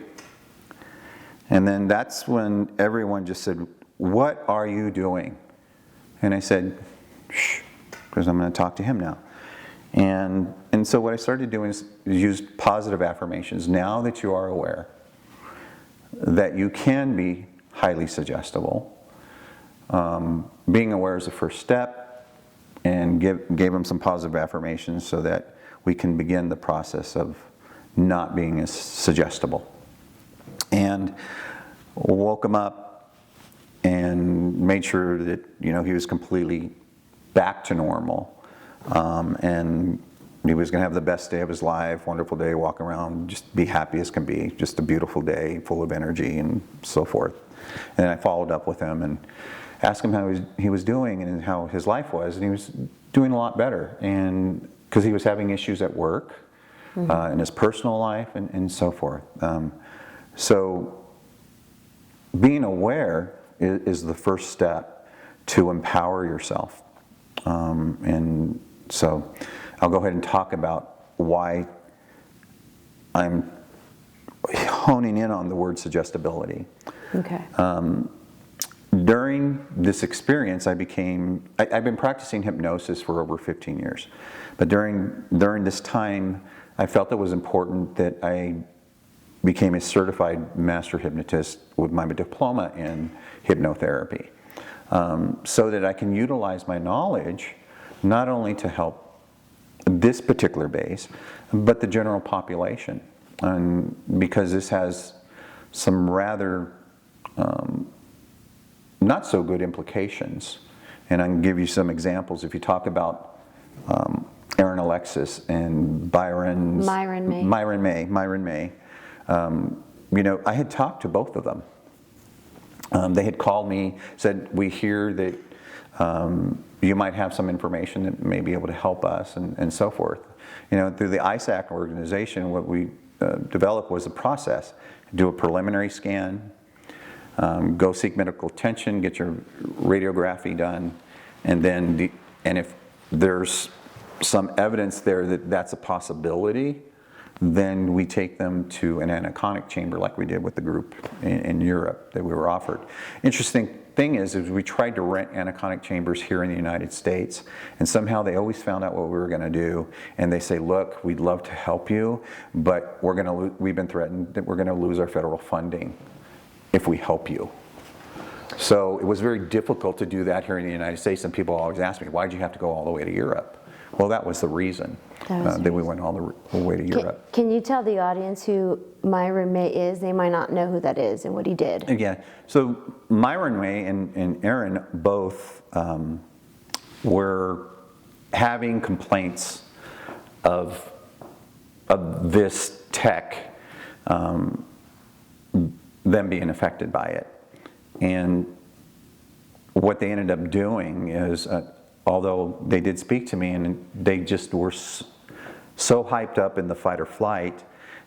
And then that's when everyone just said, what are you doing? And I said, shh, because I'm going to talk to him now. And so what I started doing is use positive affirmations. Now that you are aware that you can be highly suggestible, being aware is the first step, and gave him some positive affirmations so that we can begin the process of not being as suggestible. And woke him up and made sure that he was completely back to normal, and he was going to have the best day of his life, wonderful day, walk around, just be happy as can be, just a beautiful day, full of energy and so forth. And I followed up with him and asked him how he was doing and how his life was, and he was doing a lot better, and because he was having issues at work, in his personal life, and so forth. So being aware is the first step to empower yourself. And so I'll go ahead and talk about why I'm honing in on the word suggestibility. Okay. During this experience, I've been practicing hypnosis for over 15 years. But during this time, I felt it was important that I became a certified master hypnotist with my diploma in hypnotherapy, so that I can utilize my knowledge not only to help this particular base, but the general population. And because this has some rather not so good implications. And I can give you some examples. If you talk about Aaron Alexis and Myron May. I had talked to both of them. They had called me, said, we hear that you might have some information that may be able to help us, and so forth. Through the ISAC organization, what we developed was a process. Do a preliminary scan, go seek medical attention, get your radiography done, and if there's some evidence there that that's a possibility, then we take them to an anechoic chamber like we did with the group in Europe that we were offered. Interesting thing is we tried to rent anechoic chambers here in the United States, and somehow they always found out what we were going to do, and they say, look, we'd love to help you, but we've been threatened that we're going to lose our federal funding if we help you. So it was very difficult to do that here in the United States, and people always ask me, why'd you have to go all the way to Europe? Well, that was the reason that we went all the way to Europe. Can you tell the audience who my roommate is? They might not know who that is and what he did. Yeah, so my roommate and Aaron both were having complaints of this tech, them being affected by it. And what they ended up doing is, although they did speak to me, and they just were so hyped up in the fight or flight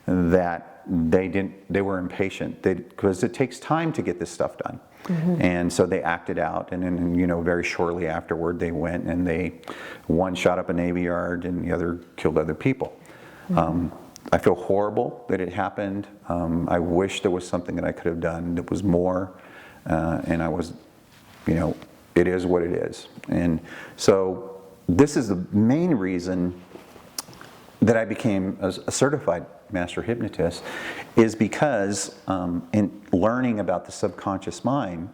that they were impatient because it takes time to get this stuff done. Mm-hmm. And so they acted out, and then very shortly afterward they went and one shot up a Navy Yard and the other killed other people. Mm-hmm. I feel horrible that it happened. I wish there was something that I could have done that was more, and I was, it is what it is. And so this is the main reason that I became a certified master hypnotist, is because in learning about the subconscious mind,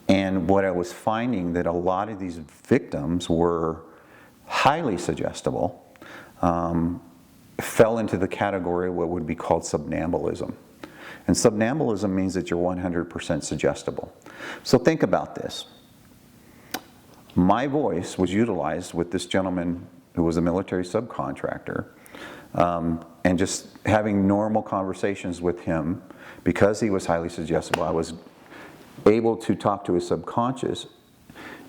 and what I was finding that a lot of these victims were highly suggestible, fell into the category of what would be called somnambulism. And somnambulism means that you're 100% suggestible. So think about this. My voice was utilized with this gentleman who was a military subcontractor, and just having normal conversations with him, because he was highly suggestible, I was able to talk to his subconscious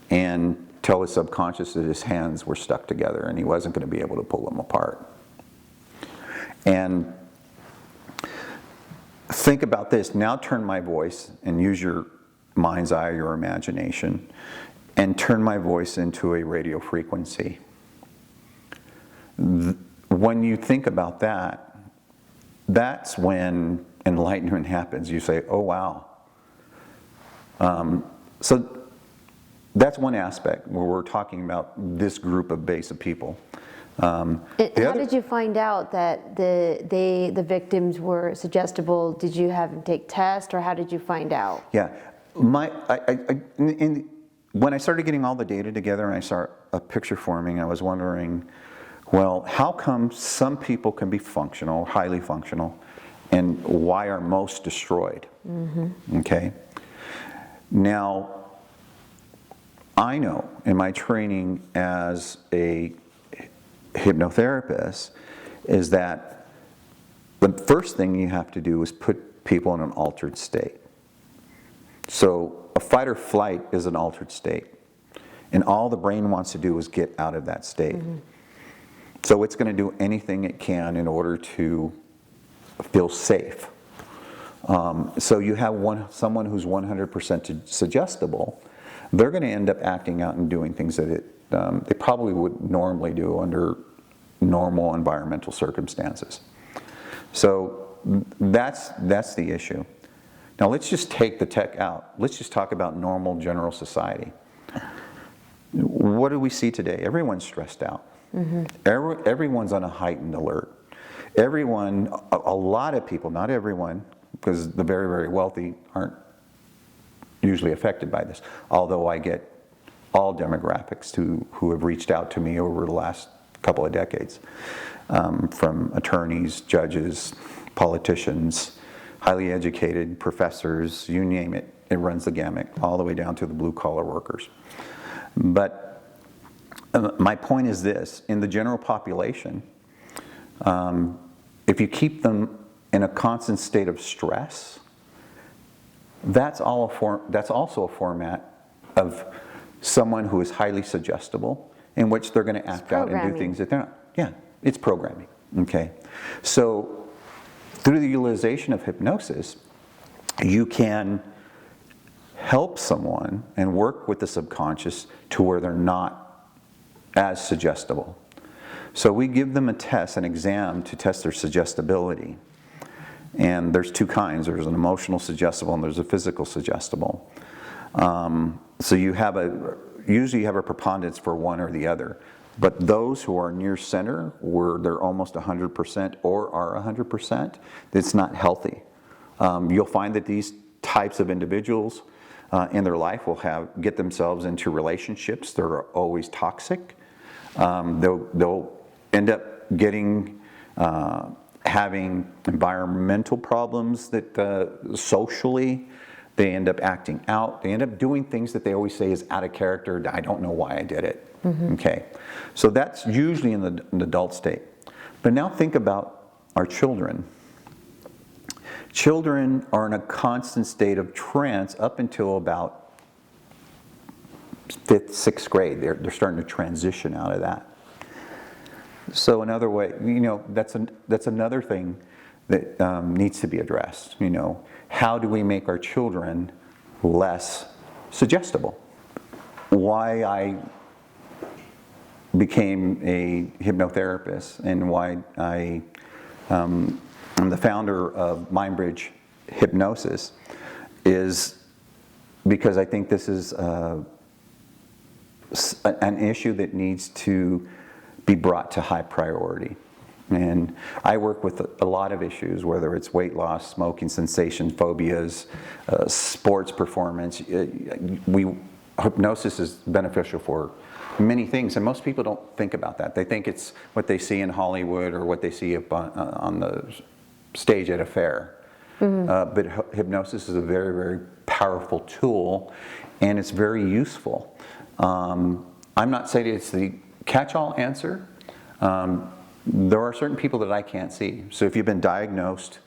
and tell his subconscious that his hands were stuck together and he wasn't going to be able to pull them apart. And think about this. Now turn my voice and use your mind's eye, your imagination, and turn my voice into a radio frequency. When you think about that, that's when enlightenment happens. You say, oh wow. So that's one aspect where we're talking about this group of base of people. How did you find out that the victims were suggestible? Did you have them take tests, or how did you find out? Yeah, when I started getting all the data together and I saw a picture forming, I was wondering, well, how come some people can be functional, highly functional, and why are most destroyed? Mm-hmm. Okay. Now, I know in my training as a hypnotherapist is that the first thing you have to do is put people in an altered state. So a fight or flight is an altered state, and all the brain wants to do is get out of that state. Mm-hmm. So it's going to do anything it can in order to feel safe. So you have someone who's 100% suggestible, they're going to end up acting out and doing things that they probably would normally do under normal environmental circumstances. So that's the issue. Now let's just take the tech out. Let's just talk about normal general society. What do we see today? Everyone's stressed out. Mm-hmm. Everyone's on a heightened alert. Everyone, a lot of people, not everyone, because the very, very wealthy aren't usually affected by this, although I get all demographics who have reached out to me over the last couple of decades, from attorneys, judges, politicians, highly educated professors, you name it, it runs the gamut, all the way down to the blue-collar workers. But my point is this: in the general population, if you keep them in a constant state of stress, that's also a format of someone who is highly suggestible, in which they're going to act out and do things that they're not. Yeah, it's programming. Okay, so through the utilization of hypnosis, you can help someone and work with the subconscious to where they're not as suggestible. So we give them a test, an exam, to test their suggestibility. And there's two kinds. There's an emotional suggestible and there's a physical suggestible. So usually you have a preponderance for one or the other. But those who are near center, where they're almost 100% or are 100%, it's not healthy. You'll find that these types of individuals in their life will get themselves into relationships that are always toxic. They'll end up getting having environmental problems that socially they end up acting out. They end up doing things that they always say is out of character. I don't know why I did it. Okay, so that's usually in the adult state. But now think about our children. Children are in a constant state of trance up until about 5th, 6th grade. They're starting to transition out of that. So another way, that's another thing that needs to be addressed. How do we make our children less suggestible? Why I became a hypnotherapist and why I'm the founder of MindBridge Hypnosis is because I think this is an issue that needs to be brought to high priority. And I work with a lot of issues, whether it's weight loss, smoking cessation, phobias, sports performance. Hypnosis is beneficial for many things, and most people don't think about that. They think it's what they see in Hollywood or what they see up on the stage at a fair. But hypnosis is a very, very powerful tool, and it's very useful. I'm not saying it's the catch-all answer. There are certain people that I can't see. So if you've been diagnosed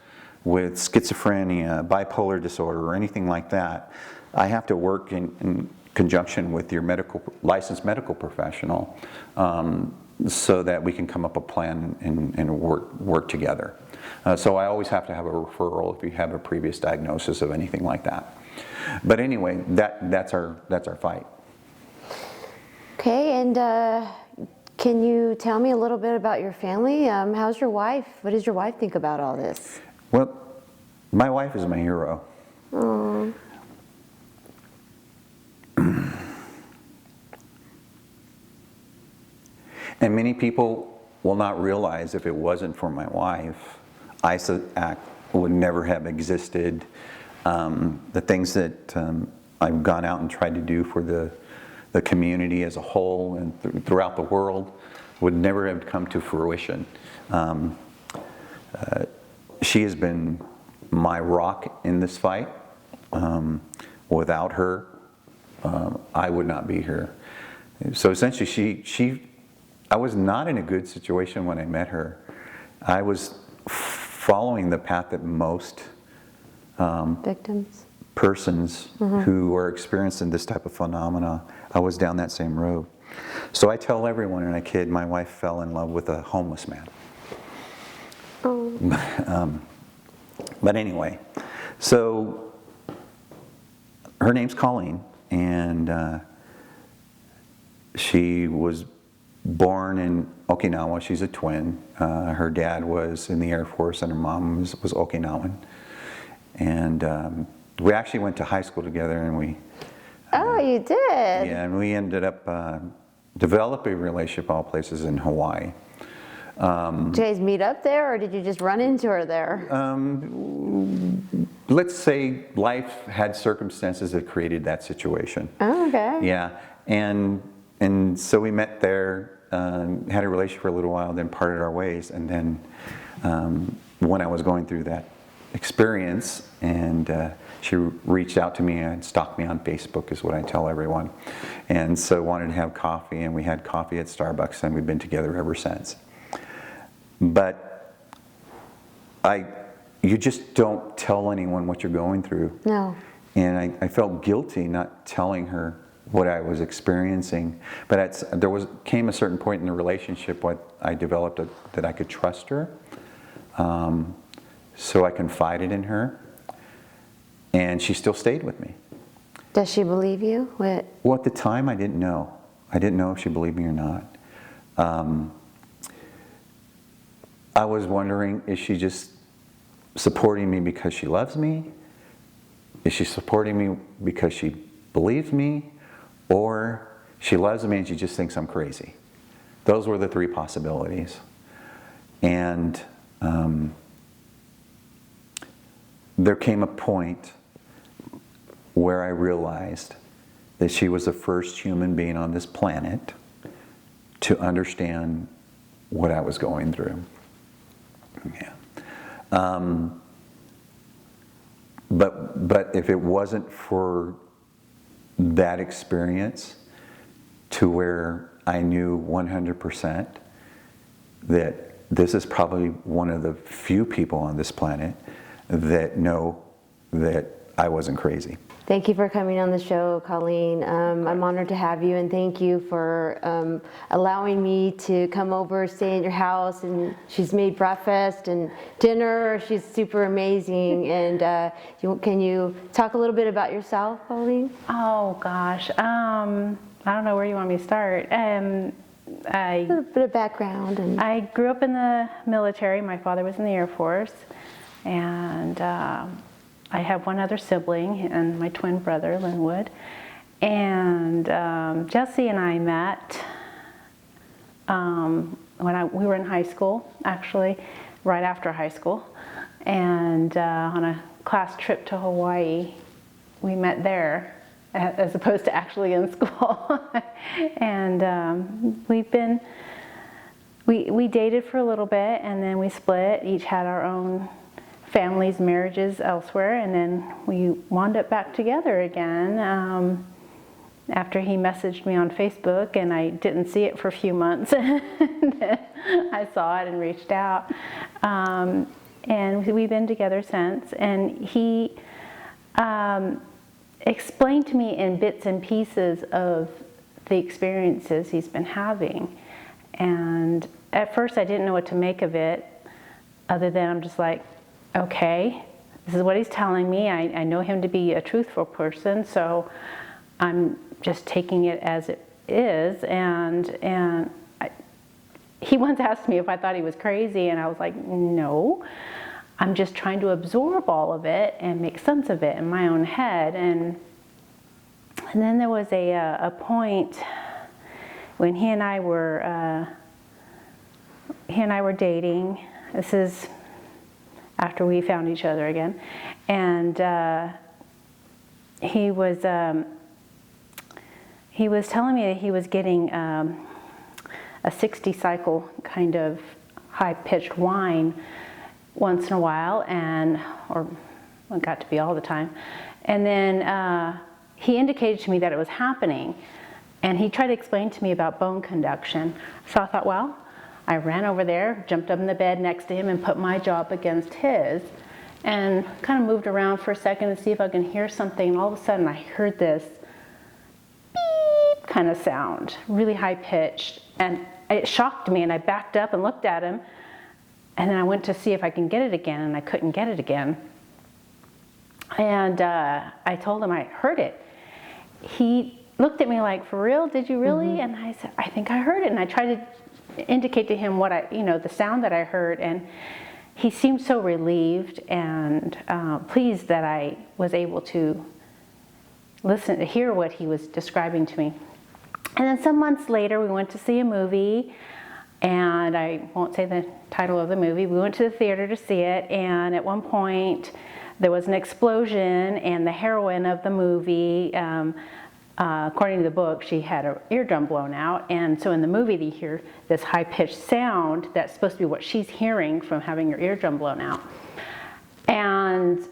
with schizophrenia, bipolar disorder, or anything like that, I have to work in conjunction with your licensed medical professional so that we can come up a plan and work together. So I always have to have a referral if you have a previous diagnosis of anything like that. But anyway, that's our fight. Okay, and can you tell me a little bit about your family? How's your wife? What does your wife think about all this? Well, my wife is my hero. Aww. And many people will not realize if it wasn't for my wife, ISAAC would never have existed. The things that I've gone out and tried to do for the community as a whole and throughout the world would never have come to fruition. She has been my rock in this fight. Without her, I would not be here. So essentially, I was not in a good situation when I met her. I was following the path that most Victims. Persons who are experiencing this type of phenomena, I was down that same road. So I tell everyone, and I kid, my wife fell in love with a homeless man. Oh. But anyway, so her name's Colleen, and she was born in Okinawa. She's a twin. Her dad was in the Air Force, and her mom was Okinawan. And we actually went to high school together, and we... Oh, you did? Yeah, and we ended up developing a relationship, all places, in Hawaii. Did you guys meet up there, or did you just run into her there? Let's say life had circumstances that created that situation. Oh, okay. Yeah, and so we met there, had a relationship for a little while, then parted our ways, and then when I was going through that experience, and she reached out to me and stalked me on Facebook, is what I tell everyone, and so wanted to have coffee, and we had coffee at Starbucks, and we've been together ever since. But you just don't tell anyone what you're going through. No. And I felt guilty not telling her what I was experiencing. But came a certain point in the relationship when I developed that I could trust her. So I confided in her. And she still stayed with me. Does she believe you? Well, at the time, I didn't know. I didn't know if she believed me or not. I was wondering, is she just supporting me because she loves me? Is she supporting me because she believes me? Or she loves me and she just thinks I'm crazy? Those were the three possibilities. And there came a point where I realized that she was the first human being on this planet to understand what I was going through. Yeah. But if it wasn't for that experience, to where I knew 100% that this is probably one of the few people on this planet that know that I wasn't crazy. Thank you for coming on the show, Colleen. I'm honored to have you, and thank you for allowing me to come over, stay at your house, and she's made breakfast and dinner. She's super amazing. And can you talk a little bit about yourself, Colleen? Oh gosh, I don't know where you want me to start. A little bit of background. I grew up in the military. My father was in the Air Force, and I have one other sibling and my twin brother, Linwood. And Jesse and I met when we were in high school, actually, right after high school. And on a class trip to Hawaii, we met there as opposed to actually in school. And we dated for a little bit, and then we split, each had our own families, marriages elsewhere, and then we wound up back together again after he messaged me on Facebook, and I didn't see it for a few months. And then I saw it and reached out, and we've been together since. And he explained to me in bits and pieces of the experiences he's been having, and at first I didn't know what to make of it, other than I'm just like, okay, this is what he's telling me. I know him to be a truthful person, so I'm just taking it as it is. And he once asked me if I thought he was crazy, and I was like, no. I'm just trying to absorb all of it and make sense of it in my own head. And then there was a point when he and I were dating. This is after we found each other again, and he was telling me that he was getting a 60 cycle kind of high-pitched whine once in a while, or it got to be all the time. And then he indicated to me that it was happening, and he tried to explain to me about bone conduction. So I thought, well, I ran over there, jumped up in the bed next to him, and put my jaw up against his, and kind of moved around for a second to see if I can hear something. And all of a sudden, I heard this beep kind of sound, really high pitched, and it shocked me. And I backed up and looked at him, and then I went to see if I can get it again, and I couldn't get it again. And I told him I heard it. He looked at me like, "For real? Did you really?" Mm-hmm. And I said, "I think I heard it." And I tried to indicate to him what the sound that I heard, and he seemed so relieved and pleased that I was able to hear what he was describing to me. And then some months later, we went to see a movie, and I won't say the title of the movie. We went to the theater to see it, and at one point there was an explosion, and the heroine of the movie, according to the book, she had her eardrum blown out, and so in the movie they hear this high-pitched sound that's supposed to be what she's hearing from having her eardrum blown out. And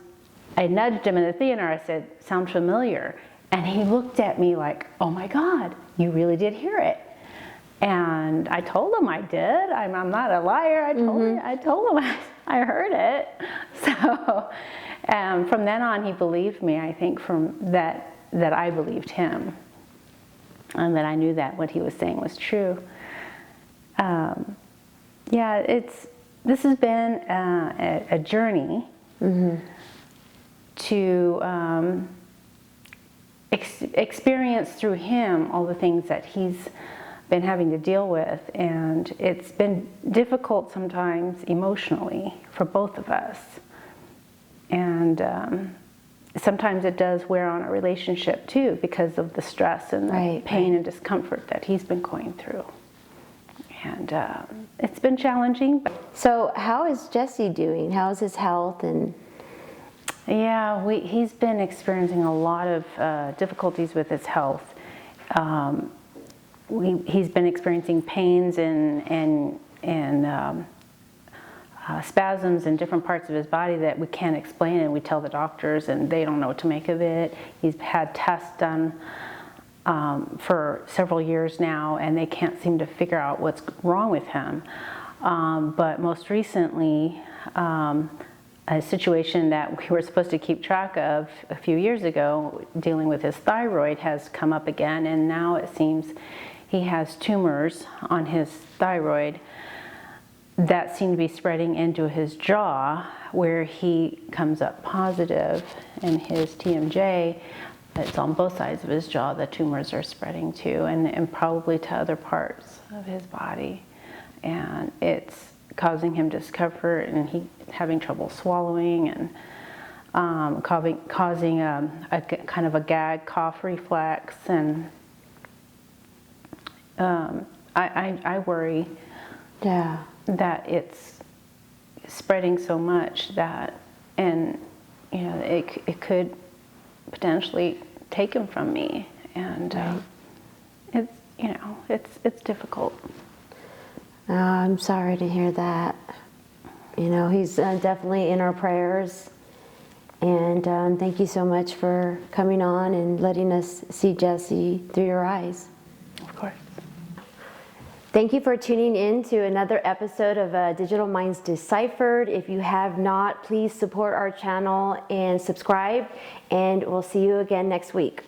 I nudged him in the theater. I said, "Sound familiar?" And he looked at me like, "Oh my God, you really did hear it." And I told him I did. I'm not a liar. I told him I heard it. So from then on, he believed me. I think from that I believed him, and that I knew that what he was saying was true. This has been a journey to experience through him all the things that he's been having to deal with, and it's been difficult sometimes emotionally for both of us. And sometimes it does wear on our relationship too, because of the stress and the pain and discomfort that he's been going through. And it's been challenging. So how is Jesse doing? How's his health? And yeah, he's been experiencing a lot of difficulties with his health. He's been experiencing pains and spasms in different parts of his body that we can't explain, and we tell the doctors and they don't know what to make of it. He's had tests done for several years now, and they can't seem to figure out what's wrong with him. But most recently, a situation that we were supposed to keep track of a few years ago, dealing with his thyroid, has come up again, and now it seems he has tumors on his thyroid that seem to be spreading into his jaw, where he comes up positive in his TMJ. It's on both sides of his jaw the tumors are spreading to, and probably to other parts of his body. And it's causing him discomfort, and he's having trouble swallowing, and causing a kind of a gag cough reflex. And I worry that it's spreading so much that, and you know, it could potentially take him from me, and it's, you know, it's difficult. I'm sorry to hear that. You know, he's definitely in our prayers, and thank you so much for coming on and letting us see Jesse through your eyes. Of course. Thank you for tuning in to another episode of Digital Minds Deciphered. If you have not, please support our channel and subscribe, and we'll see you again next week.